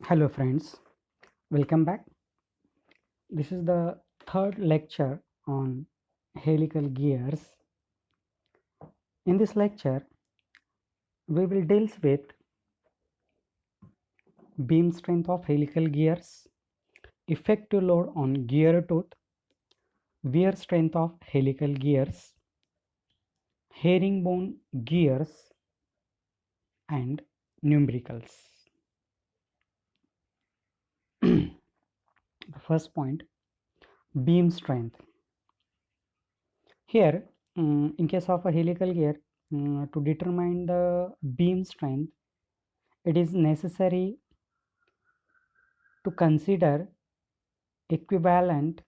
Hello friends, welcome back. This is the third lecture on helical gears. In this lecture, we will deal with beam strength of helical gears, effective load on gear tooth, wear strength of helical gears, herringbone gears, and numericals. The first point, beam strength. Here, in case of a helical gear, to determine the beam strength, it is necessary to consider equivalent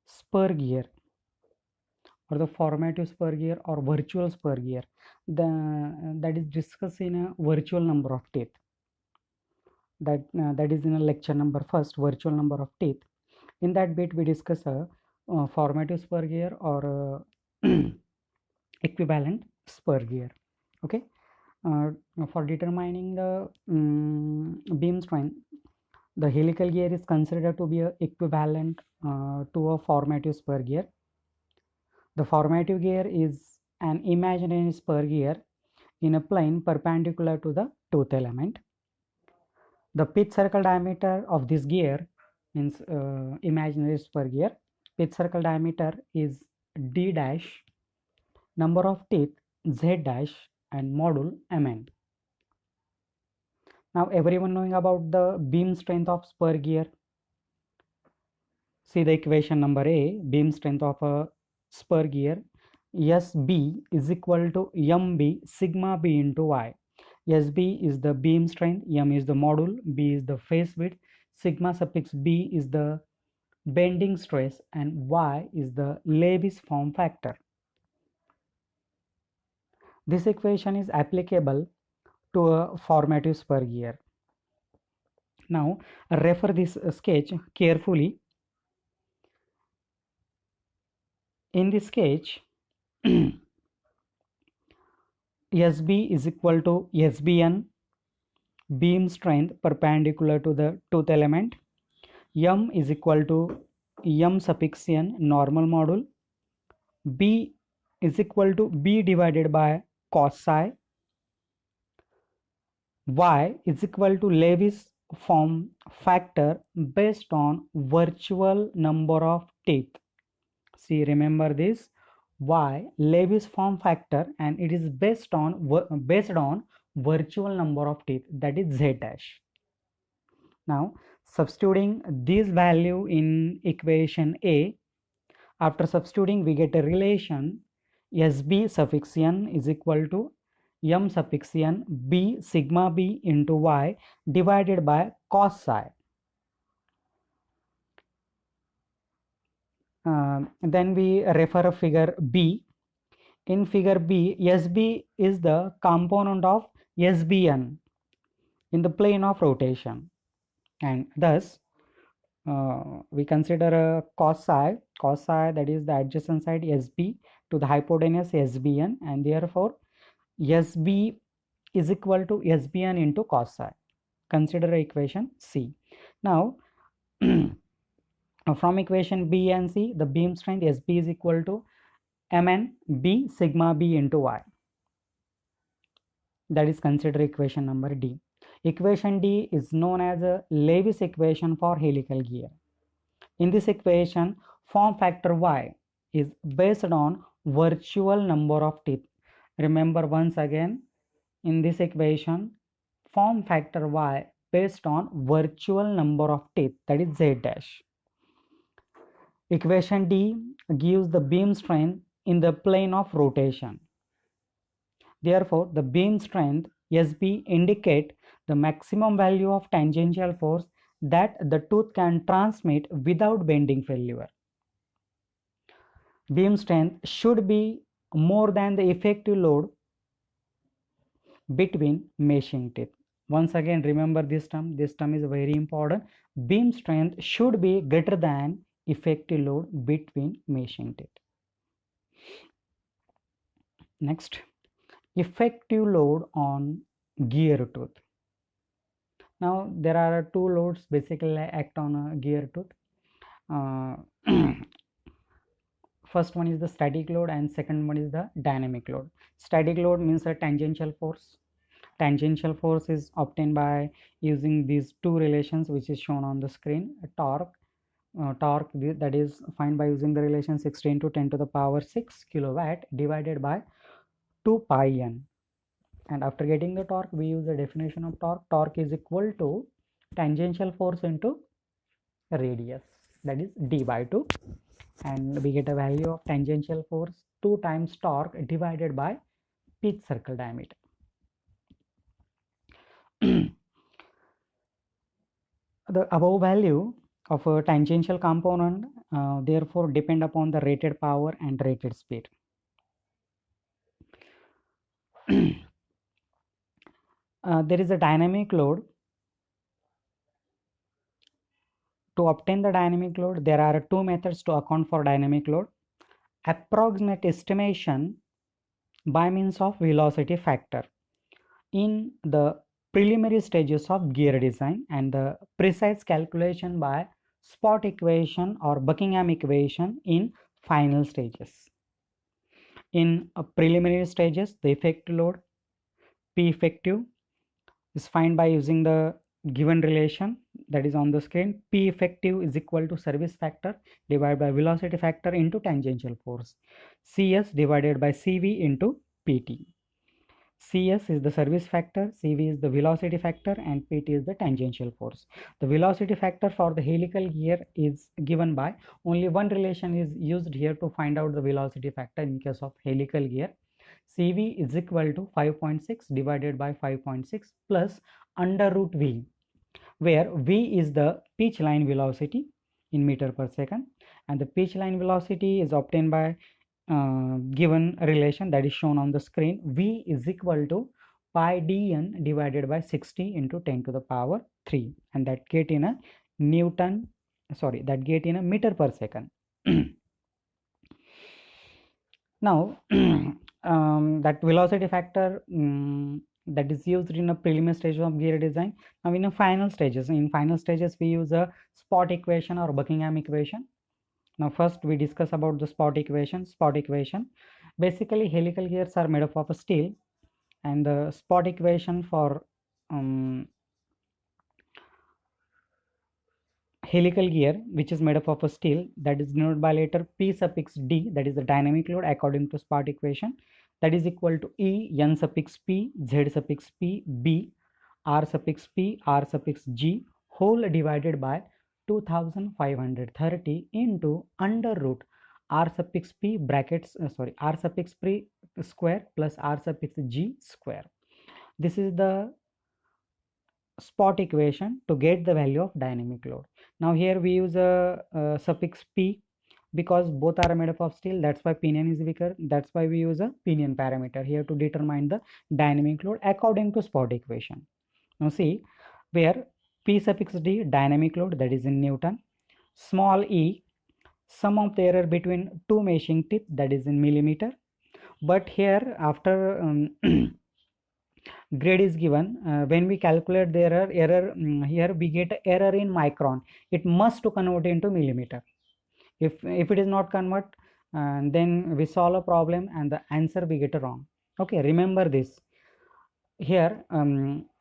spur gear or the formative spur gear or virtual spur gear that is discussed in a virtual number of teeth that is in a lecture number first, virtual number of teeth. In that bit we discuss a formative spur gear or equivalent spur gear. Okay. For determining the beam strength, the helical gear is considered to be a equivalent to a formative spur gear. The formative gear is an imaginary spur gear in a plane perpendicular to the tooth element. The pitch circle diameter of this gear means imaginary spur gear. Pitch circle diameter is d dash, number of teeth z dash, and module mn. Now everyone knowing about the beam strength of spur gear. See the equation number A, beam strength of a spur gear. SB is equal to MB sigma B into Y. SB is the beam strength, M is the module, B is the face width, sigma suffix B is the bending stress, and Y is the Lewis form factor. This equation is applicable to a formative spur gear. Now refer this sketch carefully. In this sketch, SB is equal to SBN, beam strength perpendicular to the tooth element. M is equal to M suffix n, normal module. B is equal to B divided by cos psi. Y is equal to Lewis form factor based on virtual number of teeth. See, remember this, Y Lewis form factor, and it is based on virtual number of teeth, that is Z dash. Now substituting this value in equation A, after substituting we get a relation SB suffix n is equal to M suffix n B sigma B into Y divided by cos psi. Then we refer a figure B. In figure B, SB is the component of SBN in the plane of rotation, and thus we consider a cos psi, that is the adjacent side SB to the hypotenuse SBN, and therefore SB is equal to SBN into cos psi. Consider equation C. Now from equation B and C, the beam strength SB is equal to Mn B sigma B into Y. That is consider equation number D. Equation D is known as a Lewis equation for helical gear. In this equation, form factor Y is based on virtual number of teeth. Remember once again, in this equation, form factor Y based on virtual number of teeth, that is Z dash. Equation D gives the beam strength in the plane of rotation. Therefore, the beam strength SB indicate the maximum value of tangential force that the tooth can transmit without bending failure. Beam strength should be more than the effective load between meshing teeth. Once again, remember this term is very important. Beam strength should be greater than effective load between meshing teeth. Next, effective load on gear tooth. Now there are two loads basically act on a gear tooth. Uh, First one is the static load and second one is the dynamic load. Static load means a tangential force. Tangential force is obtained by using these two relations which is shown on the screen. Torque that is find by using the relation 16 to 10 to the power 6 kilowatt divided by 2 pi n. And after getting the torque, we use the definition of torque. Torque is equal to tangential force into radius, that is d by 2, and we get a value of tangential force 2 times torque divided by pitch circle diameter. The above value of a tangential component therefore depend upon the rated power and rated speed. There is a dynamic load. To obtain the dynamic load, there are two methods to account for dynamic load. Approximate estimation by means of velocity factor in the preliminary stages of gear design, and the precise calculation by spot equation or Buckingham equation in final stages. In preliminary stages, the effective load P effective is found by using the given relation that is on the screen. P effective is equal to service factor divided by velocity factor into tangential force, CS divided by CV into PT. CS is the service factor, CV is the velocity factor, and PT is the tangential force. The velocity factor for the helical gear is given by only one relation is used here to find out the velocity factor in case of helical gear. CV is equal to 5.6 divided by 5.6 plus under root V, where V is the pitch line velocity in meter per second, and the pitch line velocity is obtained by given relation that is shown on the screen. V is equal to pi dn divided by 60 into 10 to the power 3, and that get in a meter per second. Now that velocity factor that is used in a preliminary stage of gear design. Now in final stages we use a spot equation or Buckingham equation. Now first we discuss about the spot equation. Basically helical gears are made up of steel, and the spot equation for helical gear which is made up of a steel, that is denoted by letter P suffix D, that is the dynamic load according to spot equation, that is equal to E n suffix P Z suffix P B R suffix P R suffix G whole divided by 2530 into under root R suffix P brackets R suffix P square plus R suffix G square. This is the spot equation to get the value of dynamic load. Now here we use a suffix P because both are made up of steel, that's why pinion is weaker, that's why we use a pinion parameter here to determine the dynamic load according to spot equation. Now see, where P suffix D dynamic load, that is in Newton, small e sum of the error between two meshing teeth, that is in millimeter, but here after grade is given, when we calculate the error here we get error in micron. It must to convert into millimeter. If it is not convert, then we solve a problem and the answer we get wrong. Okay, remember this. Here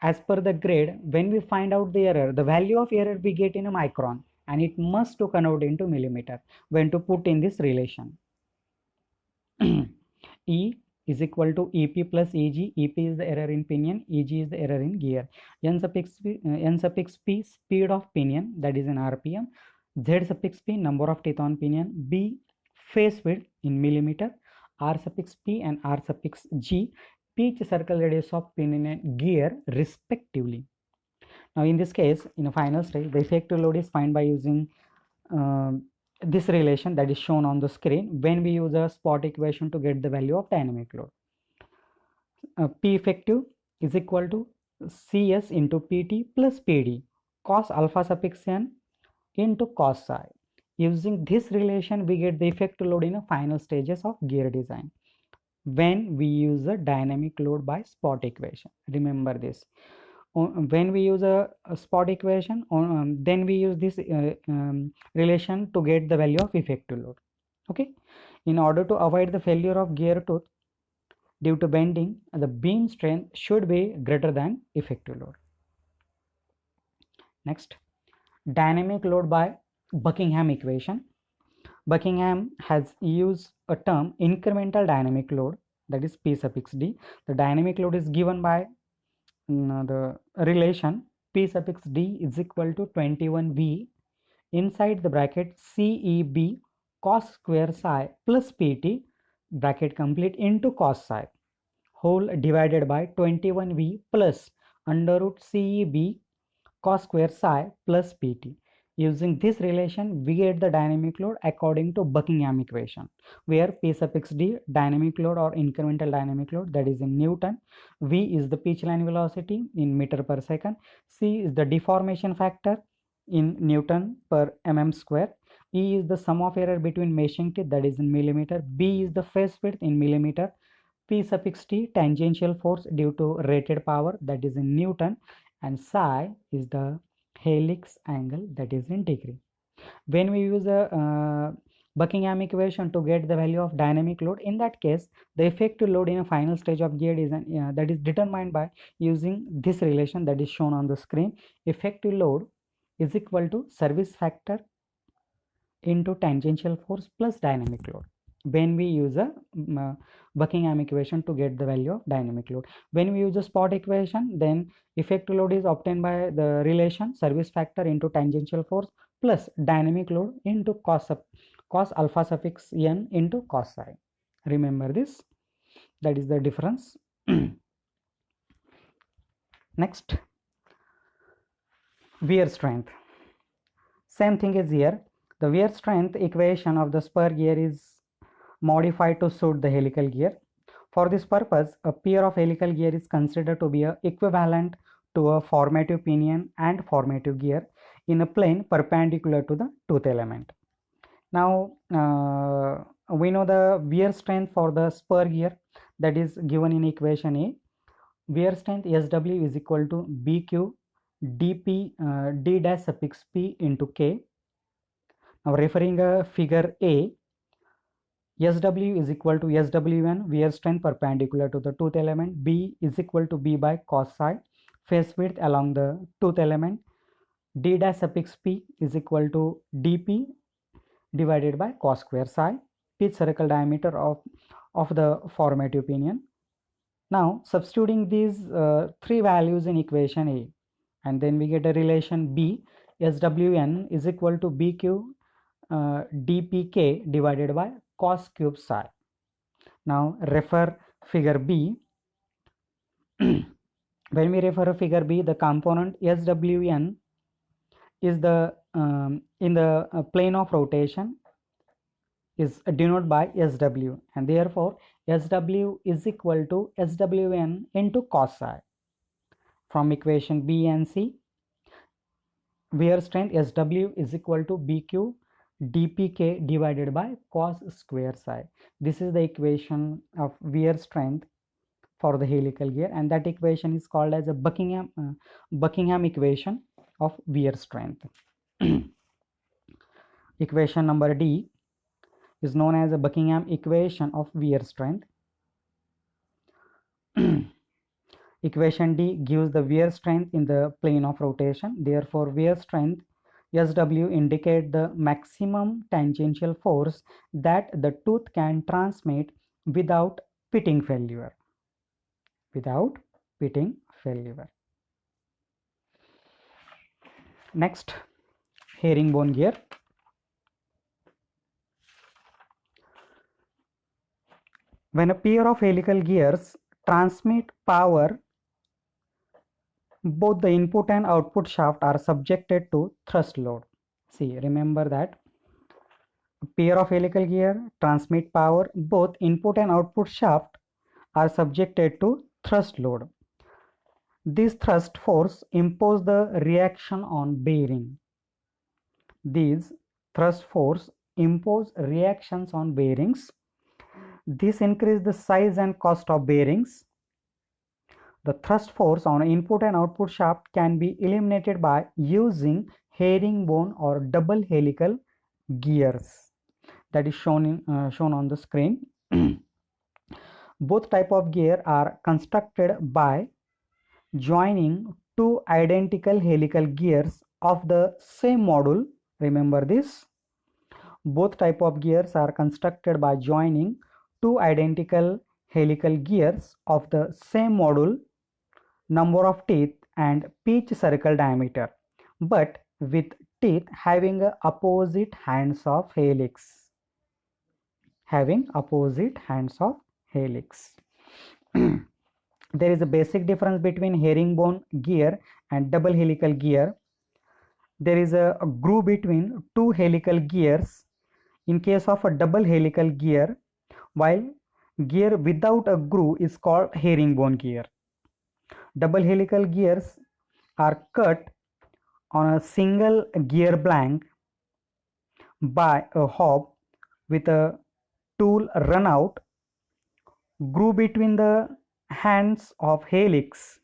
as per the grade, when we find out the error, the value of error we get in a micron, and it must to convert into millimeter when to put in this relation. E is equal to EP plus EG. EP is the error in pinion, EG is the error in gear. N suffix P speed of pinion, that is in RPM. Z suffix P number of teeth on pinion. B face width in millimeter. R suffix P and R suffix G pitch circle radius of pinion and gear respectively. Now in this case, in a final stage, the effective load is found by using this relation that is shown on the screen when we use a spot equation to get the value of dynamic load. P effective is equal to CS into PT plus PD cos alpha suffix n into cos psi. Using this relation, we get the effective load in the final stages of gear design when we use a dynamic load by spot equation. Remember this. when we use a spot equation, then we use this relation to get the value of effective load. Okay, in order to avoid the failure of gear tooth due to bending, the beam strength should be greater than effective load. Next, dynamic load by Buckingham equation. Buckingham has used a term incremental dynamic load, that is P suffix D. The dynamic load is given by the relation P suffix D is equal to 21V inside the bracket CEB cos square psi plus PT bracket complete into cos psi whole divided by 21V plus under root CEB cos square psi plus PT. Using this relation, we get the dynamic load according to Buckingham equation, where P suffix D dynamic load or incremental dynamic load, that is in Newton, V is the pitch line velocity in meter per second, C is the deformation factor in Newton per mm square, E is the sum of error between meshing teeth, that is in millimeter, B is the phase width in millimeter, P suffix T tangential force due to rated power, that is in Newton, and psi is the helix angle, that is in degree. When we use a Buckingham equation to get the value of dynamic load, in that case the effective load in a final stage of gear design that is determined by using this relation that is shown on the screen. Effective load is equal to service factor into tangential force plus dynamic load when we use a Buckingham equation to get the value of dynamic load. When we use a spot equation, then effective load is obtained by the relation service factor into tangential force plus dynamic load into cos alpha suffix n into cos psi. Remember this, that is the difference. Next, wear strength. Same thing is here. The wear strength equation of the spur gear is modified to suit the helical gear. For this purpose, a pair of helical gear is considered to be equivalent to a formative pinion and formative gear in a plane perpendicular to the tooth element. Now, we know the wear strength for the spur gear, that is given in equation A. Wear strength SW is equal to BQ dp d dash suffix p into k. Now referring figure A, SW is equal to SW1 wear strength perpendicular to the tooth element, B is equal to B by cos psi face width along the tooth element, D dash suffix P is equal to dP divided by cos square psi, pitch circle diameter of the formative pinion. Now substituting these three values in equation A, and then we get a relation B, SWN is equal to BQ dpk divided by cos cube psi. Now refer figure B. When we refer a figure B, the component SWN is the in the plane of rotation is denoted by SW, and therefore SW is equal to SWN into cos psi. From equation B and C, wear strength SW is equal to BQ dpk divided by cos square psi. This is the equation of wear strength for the helical gear, and that equation is called as a Buckingham equation of wear strength. Equation number D is known as a Buckingham equation of wear strength. Equation D gives the wear strength in the plane of rotation. Therefore, wear strength SW indicate the maximum tangential force that the tooth can transmit without pitting failure. Without pitting failure. Next, herringbone gear. When a pair of helical gears transmit power, both the input and output shaft are subjected to thrust load. See, remember that a pair of helical gear transmit power, both input and output shaft are subjected to thrust load. This thrust force impose the reaction on bearing. These thrust force impose reactions on bearings. This increase the size and cost of bearings. The thrust force on input and output shaft can be eliminated by using herringbone or double helical gears. That is shown on the screen. Both type of gear are constructed by joining two identical helical gears of the same module. Remember this. Both type of gears are constructed by joining two identical helical gears of the same module, number of teeth and pitch circle diameter, but with teeth having opposite hands of helix. Having opposite hands of helix. There is a basic difference between herringbone gear and double helical gear. There is a groove between two helical gears in case of a double helical gear, while gear without a groove is called herringbone gear. Double helical gears are cut on a single gear blank by a hob with a tool run out. Groove between the hands of helix.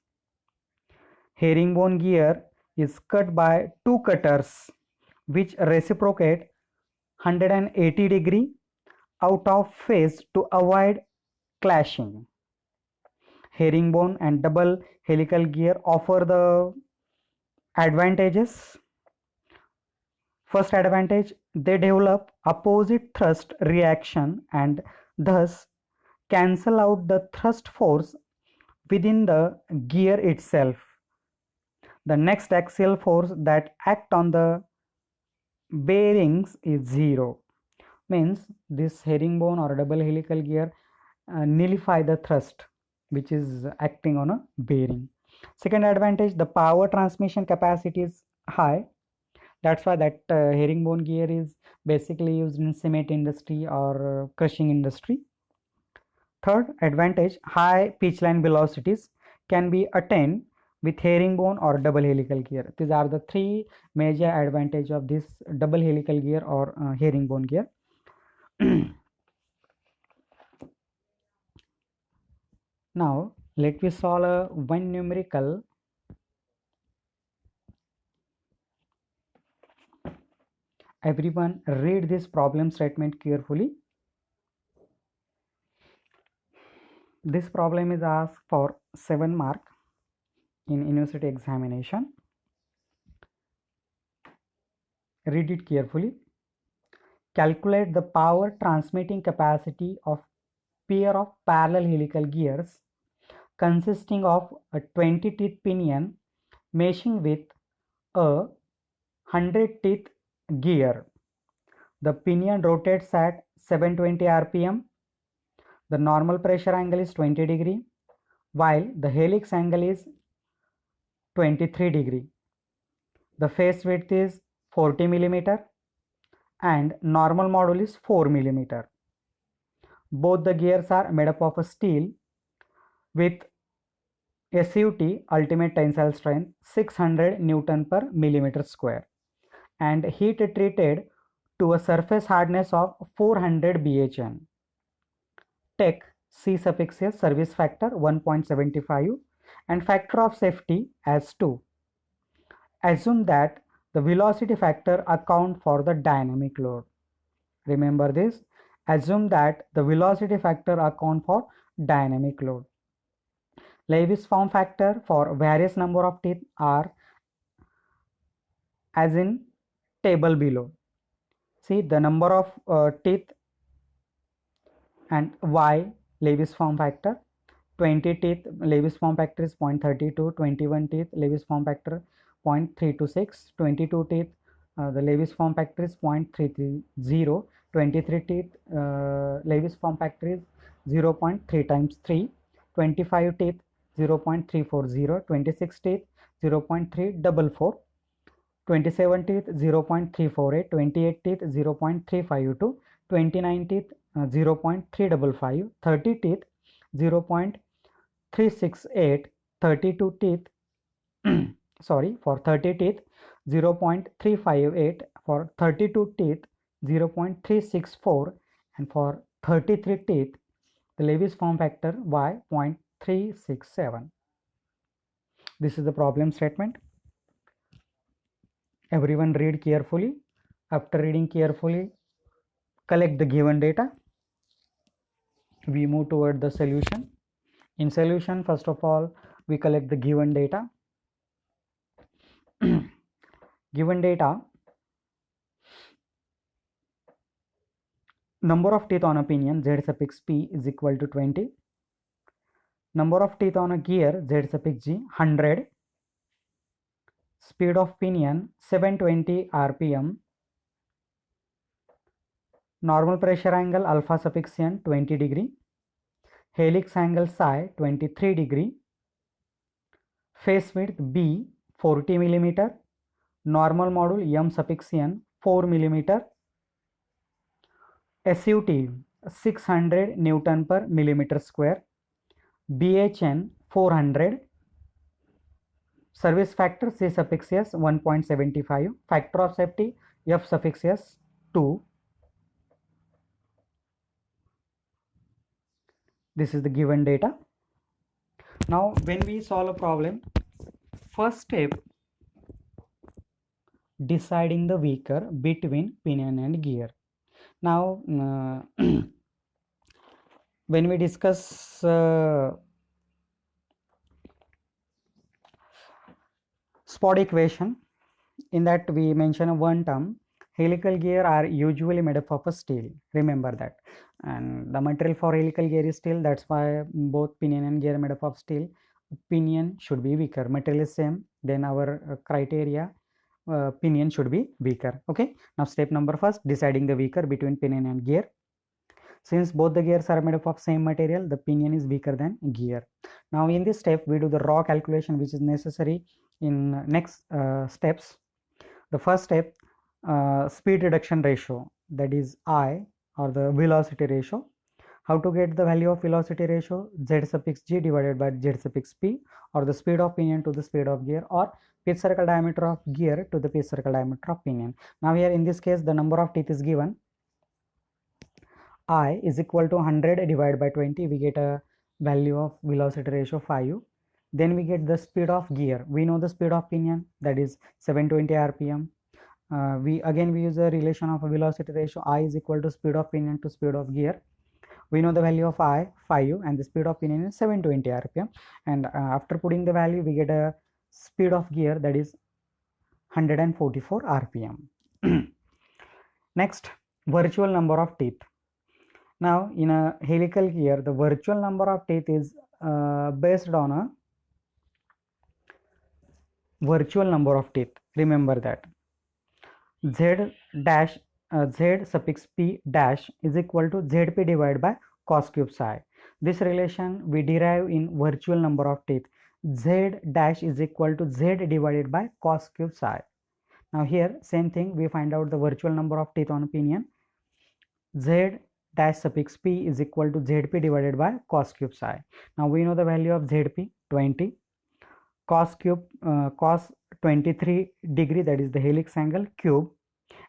Herringbone gear is cut by two cutters which reciprocate 180 degree out of phase to avoid clashing. Herringbone and double helical gear offer the advantages. First advantage, they develop opposite thrust reaction and thus cancel out the thrust force within the gear itself. The next axial force that act on the bearings is zero. Means this herringbone or double helical gear nullify the thrust which is acting on a bearing. Second advantage, the power transmission capacity is high. That's why that herringbone gear is basically used in cement industry or crushing industry. Third advantage, high pitch line velocities can be attained with herringbone or double helical gear. These are the three major advantage of this double helical gear or herringbone gear. Now let me solve one numerical. Everyone read this problem statement carefully. This problem is asked for 7 mark in university examination. Read it carefully. Calculate the power transmitting capacity of pair of parallel helical gears consisting of a 20 teeth pinion meshing with a 100 teeth gear. The pinion rotates at 720 rpm. The normal pressure angle is 20 degree while the helix angle is 23 degree. The face width is 40 millimeter and normal module is 4 millimeter. Both the gears are made up of steel with SUT ultimate tensile strength 600 Newton per millimeter square and heat treated to a surface hardness of 400 bhn. Take C suffix S service factor 1.75 and factor of safety as 2. Assume that the velocity factor account for the dynamic load. Remember this. Assume that the velocity factor account for dynamic load. Lewis form factor for various number of teeth are as in table below. See the number of teeth and Y Lewis form factor. 20 teeth Lewis form factor is 0.32, 21 teeth Lewis form factor 0.326, 22 teeth the Lewis form factor is 0.330, 23 teeth Lewis form factor is 0.3 times 3, 25 teeth 0.340, 26 teeth 0.344, 27 teeth 0.348, 28 teeth 0.352, 29 teeth 0.355, 30 teeth 0.368, 32 teeth sorry, for 30 teeth 0.358, for 32 teeth 0.364 and for 33 teeth the Lewis form factor y 0.367. This is the problem statement. Everyone read carefully. After reading carefully, collect the given data. We move toward the solution. In solution, first of all, we collect the given data. Given data, number of teeth on a pinion z suffix p is equal to 20. Number of teeth on a gear z suffix g 100. Speed of pinion 720 rpm. Normal pressure angle alpha suffix n 20 degree. Helix angle psi 23 degree. Face width b 40 millimeter. Normal module m suffix n 4 millimeter. SUT 600 Newton per millimeter square. BHN 400. Service factor C suffix S 1.75. Factor of safety F suffix S 2. This is the given data. Now when we solve a problem, first step, deciding the weaker between pinion and gear. Now when we discuss spot equation, in that we mention one term, helical gear are usually made up of a steel. Remember that. And the material for helical gear is steel. That's why both pinion and gear are made up of steel. Pinion should be weaker. Material is same. Then our criteria, pinion should be weaker. Okay. Now step number first, deciding the weaker between pinion and gear. Since both the gears are made up of same material, the pinion is weaker than gear. Now in this step, we do the raw calculation which is necessary in next steps. The first step, speed reduction ratio, that is I, or the velocity ratio. How to get the value of velocity ratio? Z suffix g divided by Z suffix p, or the speed of pinion to the speed of gear, or pitch circle diameter of gear to the pitch circle diameter of pinion. Now here in this case, the number of teeth is given. I is equal to 100 divided by 20. We get a value of velocity ratio 5. Then we get the speed of gear. We know the speed of pinion, that is 720 rpm. We use a relation of a velocity ratio. I is equal to speed of pinion to speed of gear. We know the value of I 5 and the speed of pinion is 720 rpm. And after putting the value, we get a speed of gear, that is 144 rpm. Next, virtual number of teeth. Now in a helical gear, the virtual number of teeth is based on a virtual number of teeth. Remember that. Z dash Z suffix P dash is equal to ZP divided by cos cube psi. This relation we derive in virtual number of teeth. Z dash is equal to Z divided by cos cube psi. Now here same thing, we find out the virtual number of teeth on pinion. Z dash suffix p is equal to Zp divided by cos cube psi. Now we know the value of Zp 20. Cos 23 degree, that is the helix angle cube,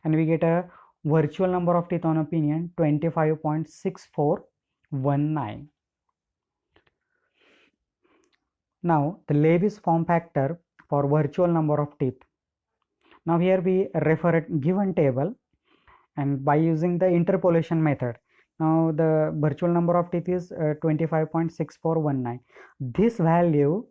and we get a virtual number of teeth on a pinion 25.6419. Now the Lewis form factor for virtual number of teeth. Now here we refer at given table, and by using the interpolation method, now the virtual number of teeth is 25.6419. This value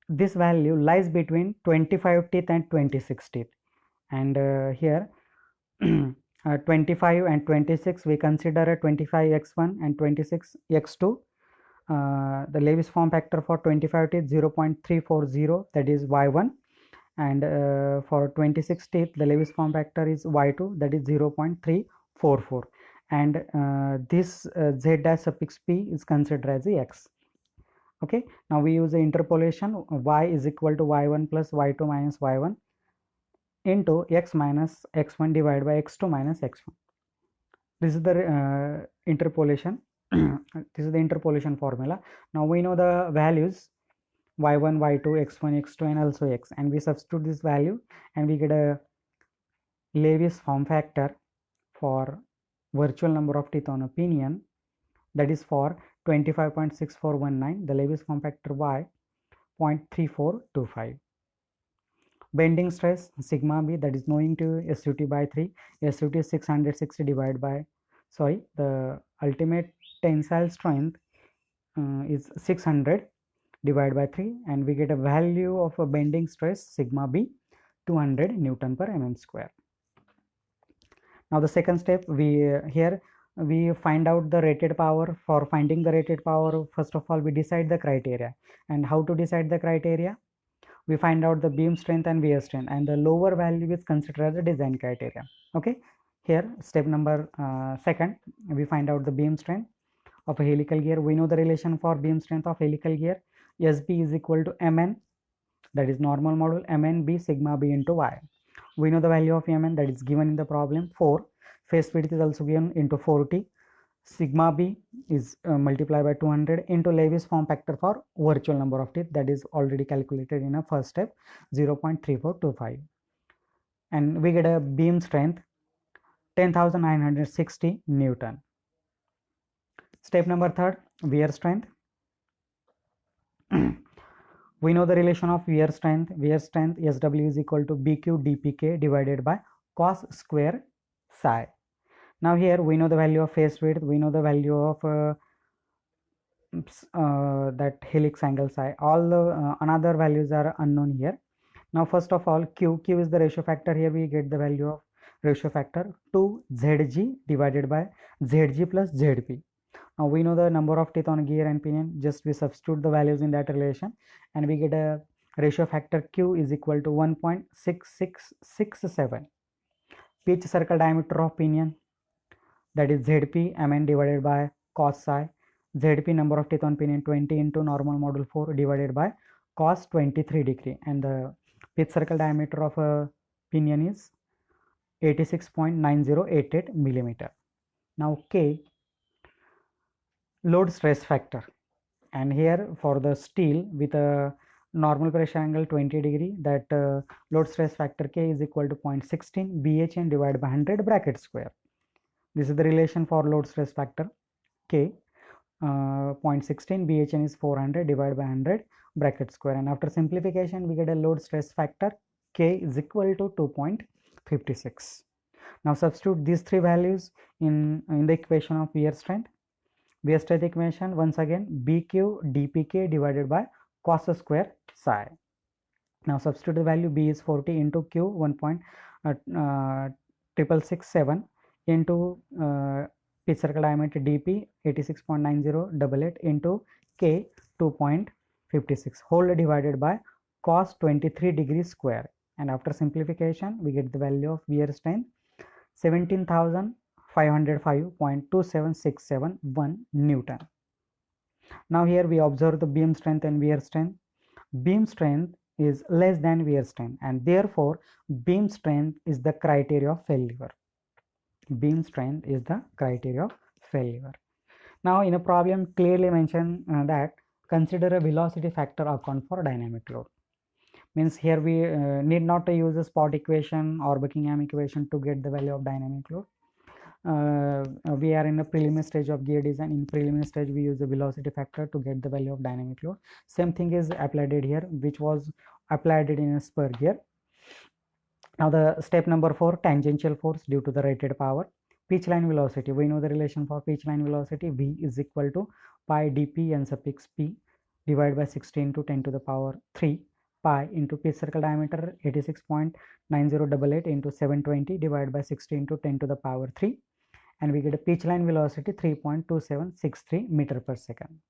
this value lies between 25 teeth and 26 teeth, and here 25 and 26 we consider a 25x1 and 26x2. The Lewis form factor for 25 teeth 0.340, that is y1, and for 26 teeth the Lewis form factor is y2, that is 0.344, and this z dash suffix p is considered as the x. Okay, now we use the interpolation. Y is equal to y1 plus y2 minus y1 into x minus x1 divided by x2 minus x1. This is the interpolation. This is the interpolation formula. Now we know the values y1, y2, x1, x2, and also x, and we substitute this value and we get a Lewis form factor for virtual number of teeth on a pinion that is for 25.6419. The Lewis form factor Y 0.3425. Bending stress sigma b, that is knowing to SUT by 3. SUT is 660 divided by, the ultimate tensile strength is 600 divided by 3, and we get a value of a bending stress sigma b 200 Newton per mm square. Now the second step, here we find out the rated power. For finding the rated power, first of all we decide the criteria. And how to decide the criteria? We find out the beam strength and wear strength, and the lower value is considered as a design criteria. Okay, here step number second, we find out the beam strength of a helical gear. We know the relation for beam strength of helical gear. SB is equal to Mn, that is normal module, Mn b sigma b into y. We know the value of Mn, that is given in the problem 4. Face width is also given into 40. Sigma b is multiplied by 200 into Lewis form factor for virtual number of teeth, that is already calculated in a first step, 0.3425, and we get a beam strength 10,960 Newton. Step number third, wear strength. We know the relation of wear strength. Wear strength SW is equal to BQ dPk divided by cos square psi. Now here we know the value of face width, we know the value of that helix angle psi. All the another values are unknown here. Now first of all, Q is the ratio factor. Here we get the value of ratio factor 2 Zg divided by Zg plus Zp. Now we know the number of teeth on gear and pinion, just we substitute the values in that relation, and we get a ratio factor Q is equal to 1.6667. Pitch circle diameter of pinion, that is Zp Mn divided by cos psi. Zp number of teeth on pinion 20 into normal module 4 divided by cos 23 degree, and the pitch circle diameter of a pinion is 86.9088 millimeter. Now K, load stress factor, and here for the steel with a normal pressure angle 20 degree, that load stress factor K is equal to 0.16 BHN divided by 100 bracket square. This is the relation for load stress factor K. 0.16 BHN is 400 divided by 100 bracket square, and after simplification we get a load stress factor K is equal to 2.56. Now substitute these three values in the equation of wear strength. Wear strength equation, once again, BQ dPk divided by cos square psi. Now substitute the value, B is 40 into Q 1.6667 into pitch circle diameter dP 86.9088 into K 2.56 whole divided by cos 23 degrees square, and after simplification we get the value of wear strength 17,505.27671 Newton. Now here we observe the beam strength and wear strength. Beam strength is less than wear strength, and therefore beam strength is the criteria of failure. Beam strength is the criteria of failure. Now in a problem clearly mention that consider a velocity factor account for dynamic load. Means here we need not to use a spot equation or Buckingham equation to get the value of dynamic load. We are in the preliminary stage of gear design. In preliminary stage we use the velocity factor to get the value of dynamic load. Same thing is applied here, which was applied in a spur gear. Now the step number 4, tangential force due to the rated power. Pitch line velocity, we know the relation for pitch line velocity, V is equal to pi dp n suffix p divided by 16 to 10 to the power 3 pi into pitch circle diameter 86.9088 into 720 divided by 16 to 10 to the power 3, and we get a pitch line velocity 3.2763 meter per second.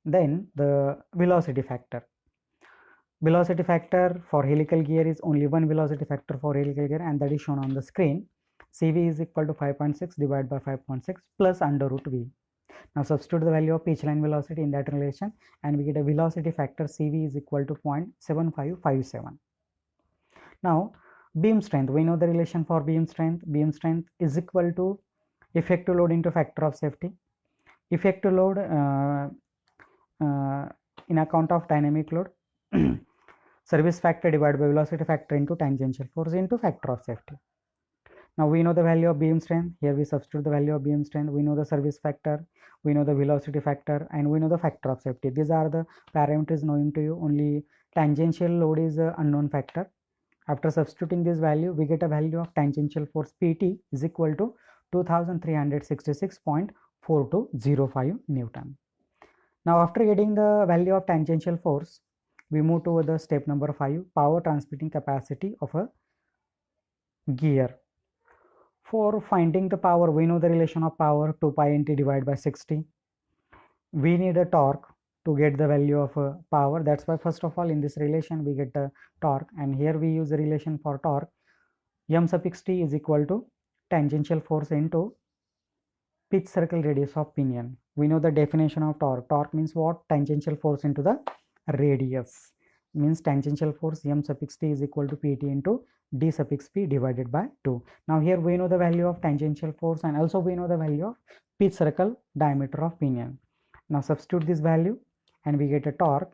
Then the velocity factor. Velocity factor for helical gear is only one velocity factor for helical gear, and that is shown on the screen. CV is equal to 5.6 divided by 5.6 plus under root V. Now substitute the value of pitch line velocity in that relation, and we get a velocity factor CV is equal to 0.7557. Now beam strength, we know the relation for beam strength. Beam strength is equal to effective load into factor of safety. Effective load in account of dynamic load service factor divided by velocity factor into tangential force into factor of safety. Now we know the value of beam strength. Here we substitute the value of beam strength. We know the service factor, we know the velocity factor, and we know the factor of safety. These are the parameters known to you. Only tangential load is an unknown factor. After substituting this value, we get a value of tangential force PT is equal to 2366.4205 Newton. Now after getting the value of tangential force, we move to the step number 5, power transmitting capacity of a gear. For finding the power, we know the relation of power 2 pi nt divided by 60. We need a torque to get the value of power. That's why first of all in this relation we get the torque, and here we use the relation for torque. M suffix t is equal to tangential force into pitch circle radius of pinion. We know the definition of torque. Torque means what? Tangential force into the radius. Means tangential force M suffix t is equal to Pt into d suffix p divided by 2. Now here we know the value of tangential force, and also we know the value of pitch circle diameter of pinion. Now substitute this value and we get a torque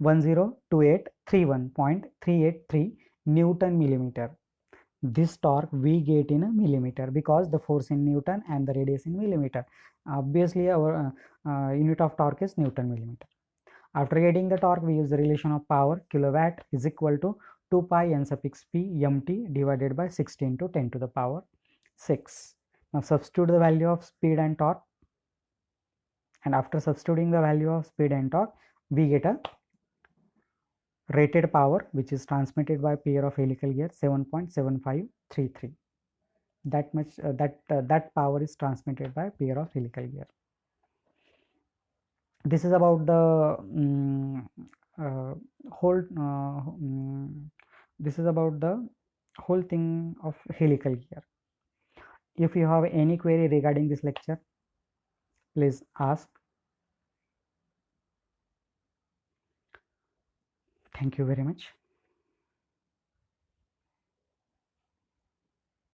102831.383 Newton millimeter. This torque we get in a millimeter because the force in Newton and the radius in millimeter. Obviously our unit of torque is Newton millimeter. After getting the torque, we use the relation of power kilowatt is equal to 2 pi n suffix p mt divided by 60 into 10 to the power 6. Now substitute the value of speed and torque, and after substituting the value of speed and torque, we get a rated power which is transmitted by pair of helical gear 7.7533. That much that power is transmitted by pair of helical gear. This is about the this is about the whole thing of helical gear. If you have any query regarding this lecture, please ask. Thank you very much.